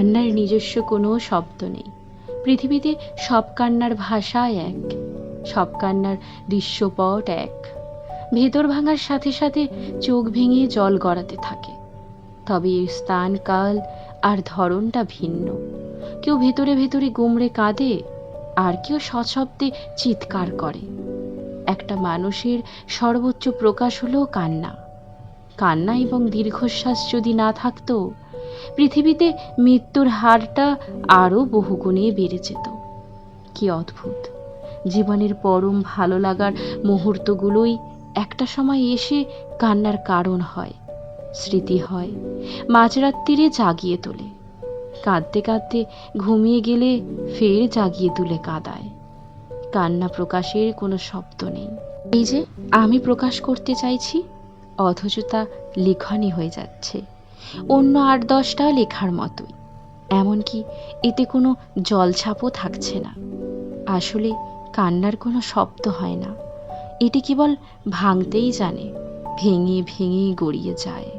কান্নার নিজস্ব কোনো শব্দ নেই। পৃথিবীতে সব কান্নার ভাষা এক, সব কান্নার দৃশ্যপট এক। ভেতর ভাঙার সাথে সাথে চোখ ভেঙে জল গড়াতে থাকে, তবে এর স্থান, কাল আর ধরনটা ভিন্ন। কেউ ভেতরে ভেতরে গুমড়ে কাঁদে, আর কেউ সশব্দে চিৎকার করে। একটা মানুষের সর্বোচ্চ প্রকাশ হলো কান্না। কান্না এবং দীর্ঘশ্বাস যদি না থাকতো, পৃথিবীতে মৃত্যুর হারটা আরও বহুগুণে বেড়ে যেত। কি অদ্ভুত! জীবনের পরম ভালো লাগার মুহূর্তগুলোই একটা সময় এসে কান্নার কারণ হয়, স্মৃতি হয়, মাঝরাত্রিরে জাগিয়ে তোলে। কাঁদতে কাঁদতে ঘুমিয়ে গেলে ফের জাগিয়ে তুলে কাঁদায়। কান্না প্রকাশের কোনো শব্দ নেই। এই যে আমি প্রকাশ করতে চাইছি, অথচ তা লেখনী হয়ে যাচ্ছে অন্য ৮-১০টা লেখার মতোই। এমনকি এতে কোনো জলছাপও থাকছে না। আসলে কান্নার কোনো শব্দ হয় না, এটি কেবল ভাঙতেই জানে, ভেঙে ভেঙে গড়িয়ে যায়।